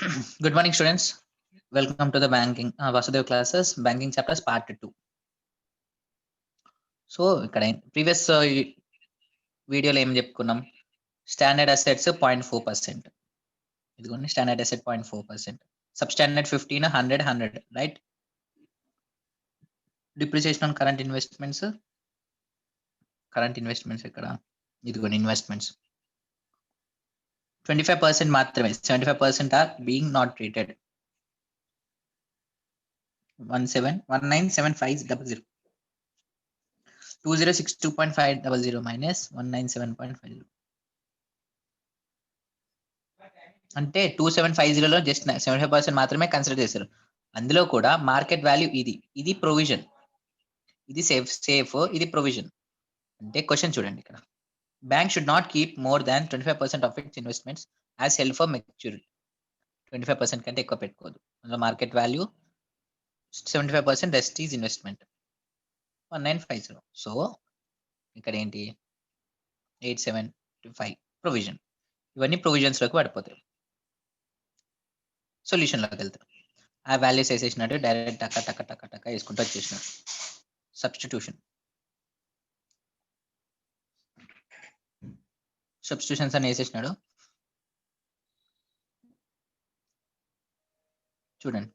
Good morning, students. Welcome to the banking Vasudev classes, banking chapters part 2. సో ఇక్కడ previous వీడియోలో ఏం చెప్పుకున్నాం? Standard assets 0.4%. ఇదిగోండి standard asset 0.4%. Sub standard 15, 100, 100, right? Depreciation on current investments ఇక్కడ ఇదిగోండి ఇన్వెస్ట్మెంట్స్ 25% మాత్రమే. 75% are being not treated. 19750 2062.500 minus 197.50 అంటే 2750లో జస్ట్ 75% మాత్రమే కన్సిడర్ చేశారు. అందులో కూడా మార్కెట్ వాల్యూ ఇది ప్రొవిజన్, ఇది సేఫ్, ఇది ప్రొవిజన్. అంటే క్వశ్చన్ చూడండి ఇక్కడ, bank should not keep more than 25% of it's investments as held for maturity. 25% కంటే ఎక్కువ పెట్టుకోదు. అందులో market value 75%, rest is investment 1950. So ఇక్కడ ఏంటి 875 ప్రొవిజన్. ఇవన్నీ ప్రొవిజన్స్ లోకి పడిపోతాయి. సొల్యూషన్ లోకి వెళ్తాం. ఆ వాల్యూస్ వేసేసినట్టు డైరెక్ట్ టక్క వేసుకుంటూ వచ్చేసినాడు. సబ్స్టిట్యూషన్స్ అని వేసేసినాడు. చూడండి,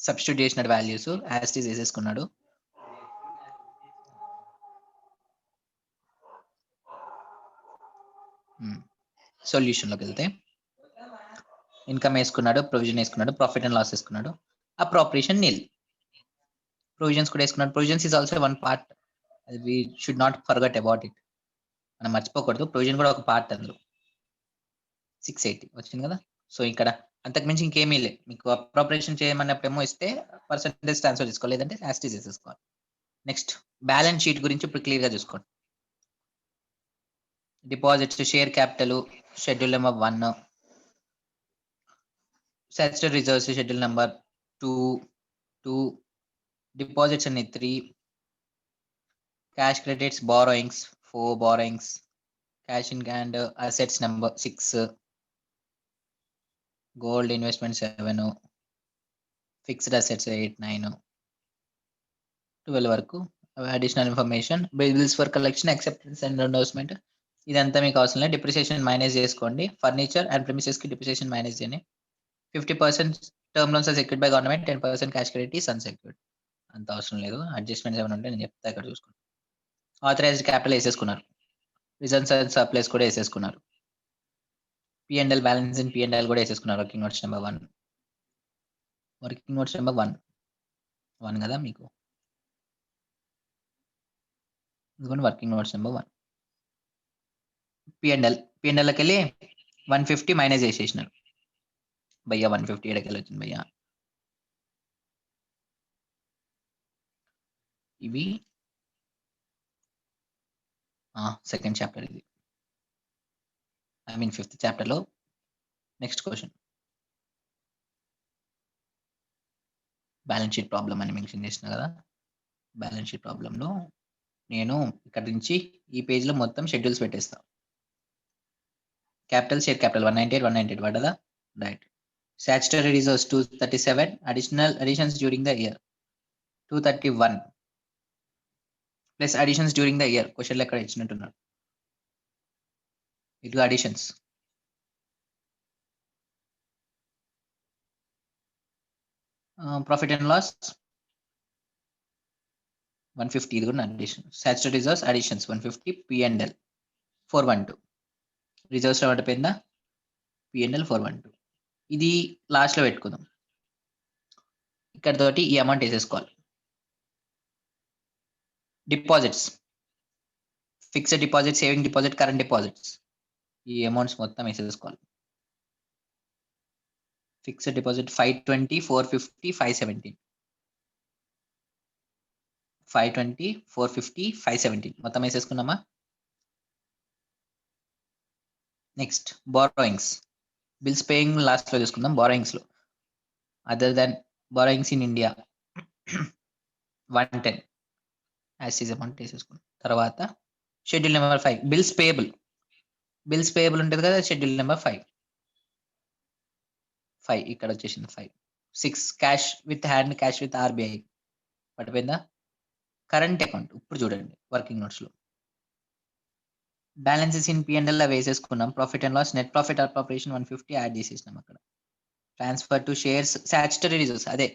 సబ్స్టిట్యూట్ చేసినాడు వాల్యూస్, యాస్టీస్ వేసేసుకున్నాడు. సొల్యూషన్ లోకి వెళ్తే ఇన్కమ్ వేసుకున్నాడు, ప్రొవిజన్ వేసుకున్నాడు, ప్రాఫిట్ అండ్ లాస్ వేసుకున్నాడు, అప్రోప్రియేషన్ నిల్. ప్రొవిజన్స్ కూడా వేసుకున్నాడు. Provisions is also one part, we should not forget about it. మనం మర్చిపోకూడదు, ప్రొవిజన్ కూడా ఒక పార్ట్. అందులో 680 వచ్చింది కదా. సో ఇక్కడ అంతకుమించి ఇంకేమీ లేదు. మీకు అప్రోప్రియేషన్ చేయమన్నప్పుడేమో ఇస్తే పర్సెంటేజ్ ట్రాన్స్ఫర్ చేసుకోవాలి, లేదంటే యాస్టీస్ వేసేసుకోవాలి. నెక్స్ట్ బ్యాలెన్స్ షీట్ గురించి ఇప్పుడు క్లియర్ గా చూసుకోండి. Deposits, share capital, schedule number 1, statutory reserves schedule number 2, deposits అన్ని 3, cash credits, borrowings 4 borrowings, cash in hand assets number 6, gold investment 7, fixed assets 8, 9, 12 వరకు. Additional information, bills for collection, acceptance and endorsement, ఇదంతా మీకు అవసరం లేదు. Depreciation minus చేసుకోండి. Furniture and premises కి depreciation minus చేయండి. 50% term loans are secured by government, 10% cash credit is unsecured. అంత అవసరం లేదు. అడ్జస్ట్మెంట్స్ ఏమైనా ఉంటే నేను చెప్తా, ఇక్కడ చూసుకోండి. ఆథరైజ్డ్ క్యాపిటల్ వేసేసుకున్నారు. రిజర్వ్స్ అండ్ సర్ప్లస్ కూడా వేసేసుకున్నారు. P&L బ్యాలెన్స్ ఇన్ P&L కూడా వేసేసుకున్నారు. వర్కింగ్ నోట్స్ నెంబర్ 1 1 కదా మీకు. ఇదిగోండి వర్కింగ్ నోట్స్ నెంబర్ 1. P&Lకి వెళ్ళి 150 మైనస్ చేసేసినారు. భయ్యా 150 ఎడకెళ్ళి వచ్చింది భయ్యా. ఇవి సెకండ్ చాప్టర్, ఇది ఐ మీన్ 5th చాప్టర్ లో next question. Balance sheet problem అని మెన్షన్ చేసిన కదా. బ్యాలెన్స్ షీట్ ప్రాబ్లంలో నేను ఇక్కడ నుంచి ఈ పేజ్ లో మొత్తం షెడ్యూల్స్ పెట్టేస్తా. క్యాపిటల్, షేర్ క్యాపిటల్ 198 పడ్డదా? Right. Statutory reserves 237, additions during the year 231 plus additions during the year. Question ఎక్కడ ఇచ్చినట్టున్నారు. ఇటు అడిషన్స్ ప్రాఫిట్ అండ్ లాస్ 150, ఇది కూడా addition. Statutory reserves additions 150, P&L 412, reserves లో పడిపోయిందా? P&L 412. ఇది లాస్ట్ లో పెట్టుకుందాం. ఇక్కడ తోటి ఈ అమౌంట్ వేసేసుకోవాలి. Deposits, fixed deposit, saving deposit, current deposits, ఈ అమౌంట్స్ మొత్తం వేసేసుకోవాలి. ఫిక్స్డ్ డిపాజిట్ 520, 450, 517, 520, 450, 517 మొత్తం వేసేసుకున్నామా? Next borrowings, bills paying last లో చూసుకుందాం. బారోయింగ్స్ లో other than borrowings in India 110 as is amount వేసేసుకున్నాం. తర్వాత schedule number 5, bills payable bills payable ఉంటుంది కదా, షెడ్యూల్ నెంబర్ 5 ఇక్కడ వచ్చేసింది 5. 6 cash with hand, cash with RBI పడిపోయిందా. కరెంట్ అకౌంట్ ఇప్పుడు చూడండి వర్కింగ్ నోట్స్లో బ్యాలెన్సెస్ ఇన్ P&L వేసేసుకున్నాం. Profit and loss, net profit appropriation 150 add చేసేసినాం. అక్కడ transfer to shares, statutory reserves, అదే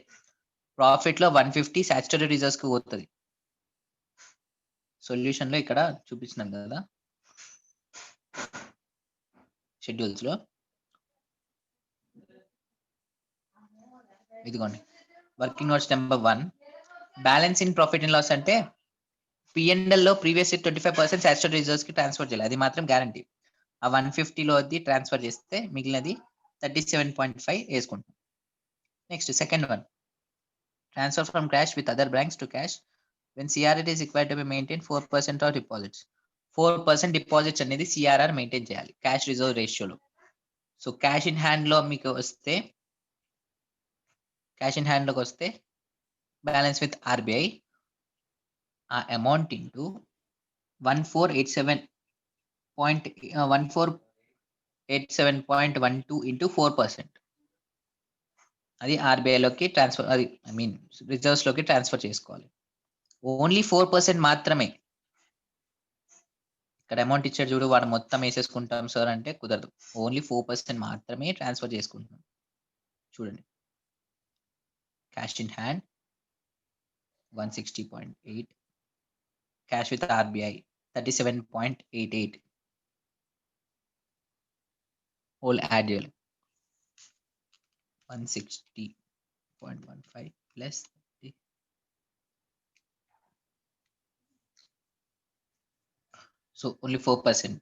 ప్రాఫిట్ లో 150 స్టాట్యుటరీ రిజర్వ్స్ కి పోతుంది. సొల్యూషన్ లో ఇక్కడ చూపించినాం కదా షెడ్యూల్స్ లో, ఇదిగోండి working notes number 1 balance in profit and loss అంటే P&L లో ప్రీవియస్ 25% స్టాట్యుటరీ రిజర్వ్స్ కి ట్రాన్స్ఫర్ చేయాలి, అది మాత్రం గ్యారంటీ. ఆ 150 లో అది ట్రాన్స్ఫర్ చేస్తే మిగిలినది 37.5 వేసుకుంటాం. Next second one, transfer from cash with other banks to cash when CRR is required to be maintained 4% of deposits. 4% deposits అనేది CRR మెయింటైన్ చేయాలి క్యాష్ రిజర్వ్ రేషియోలో. సో క్యాష్ ఇన్ హ్యాండ్ లో మీకు వస్తే, క్యాష్ ఇన్ హ్యాండ్ లోకి వస్తే balance with RBI ఆ amount into 1487.12 into 4%, అది ఆర్బీఐలోకి ట్రాన్స్ఫర్, అది ఐ మీన్ రిజర్వ్స్ లోకి ట్రాన్స్ఫర్ చేసుకోవాలి. ఓన్లీ 4% మాత్రమే. ఇక్కడ అమౌంట్ ఇచ్చాడు చూడు, వాడు మొత్తం వేసేసుకుంటాం సార్ అంటే కుదరదు. ఓన్లీ 4% మాత్రమే ట్రాన్స్ఫర్ చేసుకుంటున్నాం. చూడండి cash in hand 160.8, cash with RBI 37.88, whole add చేయాలి 160.15 plus so only 4%.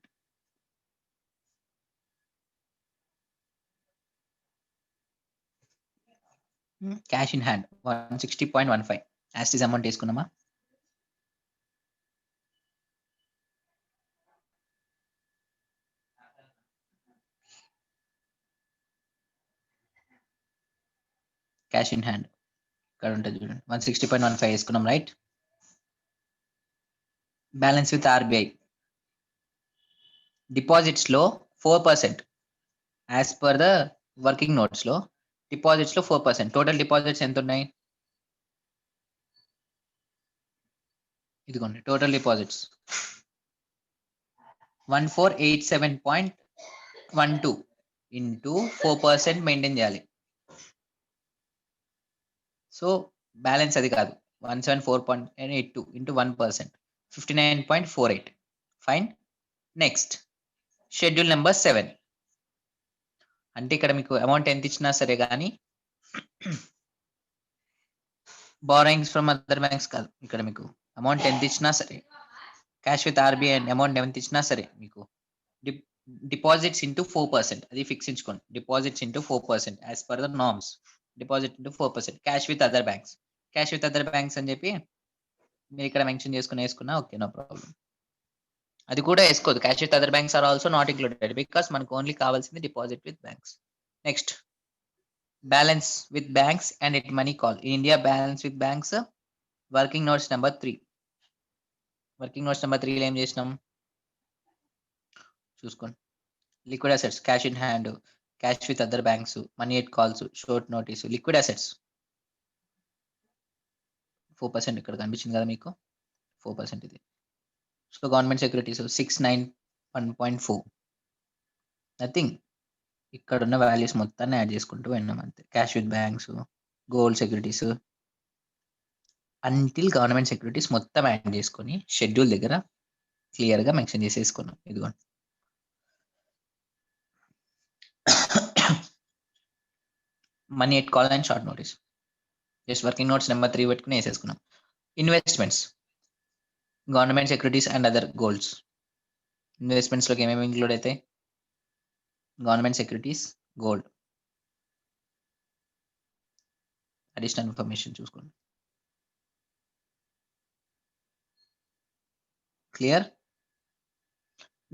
Cash in hand 160.15 as it is amount వేసుకున్నామా. క్యాష్ ఇన్ హ్యాండ్ ఇక్కడ ఉంటుంది చూడండి 160.15 వేసుకున్నాం right. Balance with RBI deposits లో 4%, as per the working notes లో డిపాజిట్స్ లో 4%. టోటల్ డిపాజిట్స్ ఎంత ఉన్నాయి, ఇదిగోండి టోటల్ డిపాజిట్స్ 1487.12 ఇంటూ 4% మెయింటైన్ చేయాలి. సో బ్యాలెన్స్ అది కాదు, 174.82 into 1%, 59.48. Fine. Next schedule number 7 అంటే ఇక్కడ మీకు అమౌంట్ ఎంత ఇచ్చినా సరే కానీ బారోయింగ్స్ ఫ్రమ్ అదర్ బ్యాంక్స్ కాదు, ఇక్కడ మీకు అమౌంట్ ఎంత ఇచ్చినా సరే క్యాష్ విత్ ఆర్బీఐ అమౌంట్ ఎంత ఇచ్చినా సరే మీకు డిపాజిట్స్ ఇంటూ 4%, అది ఫిక్స్ ఇచ్చుకోండి. Deposits into 4% as per the norms. Deposit into 4%, cash with other banks, cash with other banks అని చెప్పి మీరు ఇక్కడ మెన్షన్ చేసుకుని వేసుకున్నా ఓకే, నో ప్రాబ్లం. అది కూడా వేసుకోదు, cash with other banks are also not included because మనకు ఓన్లీ కావాల్సింది deposit with banks. Next balance with banks and it money call in India. Balance with banks working notes number 3. Working notes number 3లో ఏం చేసినాం చూసుకోండి. Liquid assets, cash in hand, cash with other banks, money at calls, short notice, liquid assets 4% ఇక్కడ కనిపించింది కదా మీకు 4% ఇది. So government securities 691.4, nothing. ఇక్కడ ఉన్న వాల్యూస్ మొత్తాన్ని యాడ్ చేసుకుంటూ వెళ్ళినాం అంతే. Cash with banks, gold securities until government securities మొత్తం యాడ్ చేసుకొని షెడ్యూల్ దగ్గర క్లియర్ గా మెన్షన్ చేసేసుకున్నాం. ఇదిగోండి money at call and short notice just working notes number 3 పెట్టుకుని వేసేసుకున్నాం. Investments government securities and other golds. Investments లోకి ఏమేమి ఇంక్లూడ్ అవుతాయి, government securities, gold. Additional information చూసుకోండి. Clear.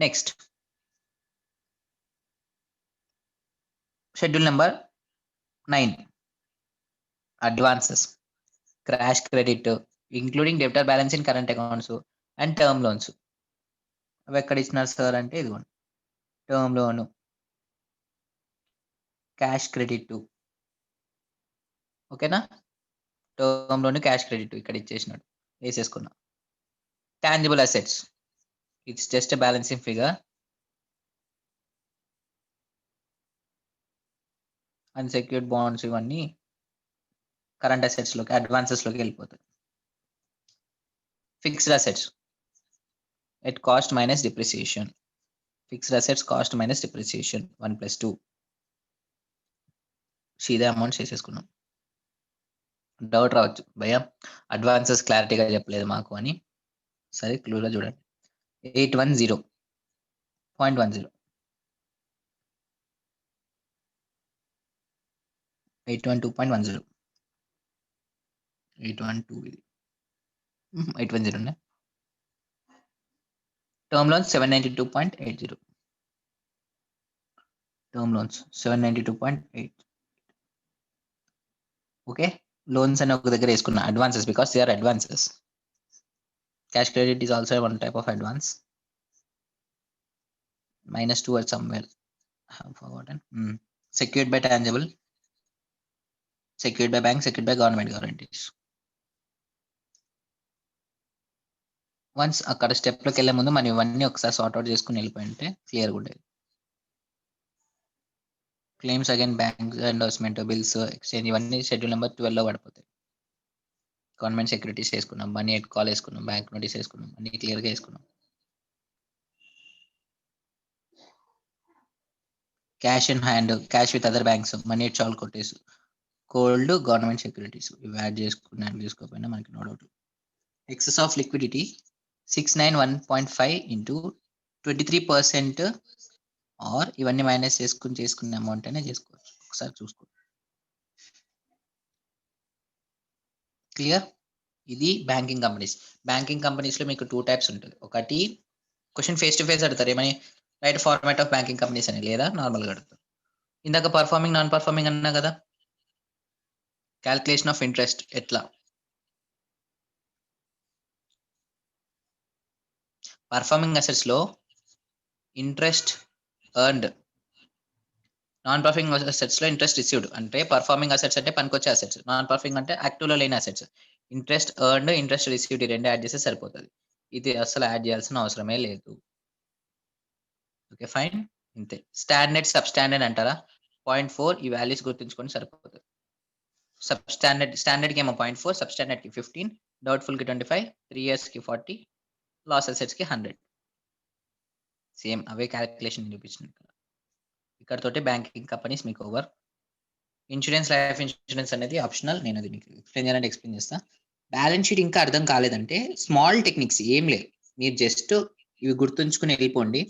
Next schedule number 9 advances, cash credit including debtor balance in current accounts and term loans. అవి ఎక్కడ ఇచ్చినారు sir అంటే ఇదిగోండి టర్మ్ లోన్, క్యాష్ క్రెడిట్. ఓకేనా? టర్మ్ లోన్, క్యాష్ క్రెడిట్ ఇక్కడ ఇచ్చేసినాడు, వేసేసుకున్నా. Tangible assets, it's just balancing figure. Unsecured bonds ఇవన్నీ కరెంట్ అసెట్స్ లోకి, అడ్వాన్సెస్ లోకి వెళ్ళిపోతాయి. Fixed assets at cost minus depreciation. Fixed assets cost minus depreciation 1+2. సీదా అమౌంట్ చేసేసుకున్నాం. డౌట్ రావచ్చు, భయ్యా అడ్వాన్సెస్ క్లారిటీగా చెప్పలేదు మాకు అని. సరే, క్లూలో చూడండి. 810.10 812.10 812 ఇది 810 term loans 792.80. Term loans 792.8. Okay, loans అని ఒక దగ్గర వేసుకున్నా, advances because they are advances. Cash credit is also one type of advance. -2 at somewhere, I have forgotten. Secured by tangible, secured by bank, secured by government guarantees. Once అక్కడ స్టెప్లోకి వెళ్ళే ముందు మనం ఇవన్నీ ఒకసారి సార్ట్అవుట్ చేసుకుని వెళ్ళిపోయింటే క్లియర్గా ఉండేది. Claims again bank endorsement, bills, exchange ఇవన్నీ షెడ్యూల్ నెంబర్ 12లో పడిపోతాయి. గవర్నమెంట్ సెక్యూరిటీస్ వేసుకున్నాం, మనీ ఎట్ కాల్ వేసుకున్నాం, బ్యాంక్ నోటీస్ వేసుకున్నాం, అన్ని క్లియర్గా వేసుకున్నాం. Cash in hand, cash with other banks, money at call కొట్టేసి, కోల్డ్, గవర్నమెంట్ సెక్యూరిటీస్ ఇవి యాడ్ చేసుకున్నా చేసుకోకపోయినా మనకి no doubt. Excess of liquidity 691.5 into 23%, or ఇవన్నీ మైనస్ చేసుకునే అమౌంట్ అయినా చేసుకోవచ్చు. ఒకసారి చూసుకో. క్లియర్? ఇది బ్యాంకింగ్ కంపెనీస్. బ్యాంకింగ్ కంపెనీస్ లో మీకు 2 టైప్స్ ఉంటుంది. ఒకటి క్వశ్చన్ ఫేస్ టు ఫేస్ అడుగుతారు, ఏమని right format of banking companies అని, లేదా నార్మల్గా అడుగుతారు. ఇందాక పర్ఫార్మింగ్, నాన్ పర్ఫార్మింగ్ అన్నా కదా. క్యాల్కులేషన్ ఆఫ్ ఇంట్రెస్ట్ ఎట్లా? పర్ఫార్మింగ్ అసెట్స్ లో interest earned, non performing assets లో ఇంట్రెస్ట్ రిసీవ్డ్. అంటే పర్ఫార్మింగ్ అసెట్స్ అంటే పనికొచ్చే అసెట్స్, నాన్ పర్ఫార్మింగ్ అంటే యాక్టివ్ లో లేని assets. Interest earned, interest received రెండు యాడ్ చేస్తే సరిపోతుంది. ఇది అసలు యాడ్ చేయాల్సిన అవసరమే లేదు. ఓకే ఫైన్, ఇంతే. స్టాండర్డ్, సబ్ స్టాండర్డ్ అంటారా? 0.4 ఈ వాల్యూస్ గుర్తుంచుకొని సరిపోతుంది. స్టాండర్డ్ కి ఏమో 0.4, సబ్ స్టాండర్డ్ కి 15, డౌట్ఫుల్ కి 25, 3 years కి 40, లాస్ అసెట్స్ కి 100. సేమ్ అవే క్యాలిక్యులేషన్ చూపించింది ఇక్కడ. ఇక్కడతోటి బ్యాంకింగ్ కంపెనీస్ మీకు ఓవర్. ఇన్సూరెన్స్, లైఫ్ ఇన్సూరెన్స్ అనేది ఆప్షనల్. నేను అది మీకు ఎక్స్ప్లెయిన్ చేయాలంటే ఎక్స్ప్లెయిన్ చేస్తా. బ్యాలెన్స్ షీట్ ఇంకా అర్థం కాలేదంటే స్మాల్ టెక్నిక్స్ ఏం లేదు, మీరు జస్ట్ ఇవి గుర్తుంచుకుని వెళ్ళిపోండి.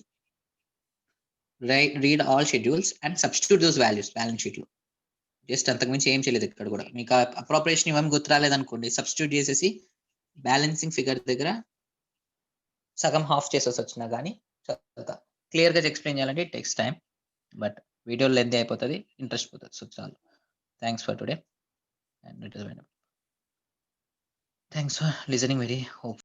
Read all schedules and substitute those values balance sheet లో. జస్ట్ అంతకుమించి ఏం చేయలేదు ఇక్కడ కూడా. మీకు అప్రోప్రియేషన్ ఇవ్వని గుర్తు రాలేదనుకోండి, సబ్స్టిట్యూట్ చేసేసి బ్యాలెన్సింగ్ ఫిగర్ దగ్గర సగం హాఫ్ చేసేసి వచ్చినా కానీ చదువుతా. క్లియర్గా ఎక్స్ప్లెయిన్ చేయాలంటే it takes time, but video length అయిపోతుంది, ఇంట్రెస్ట్ పోతుంది. సో చాలు. Thanks for today and it is thanks for listening. Very hope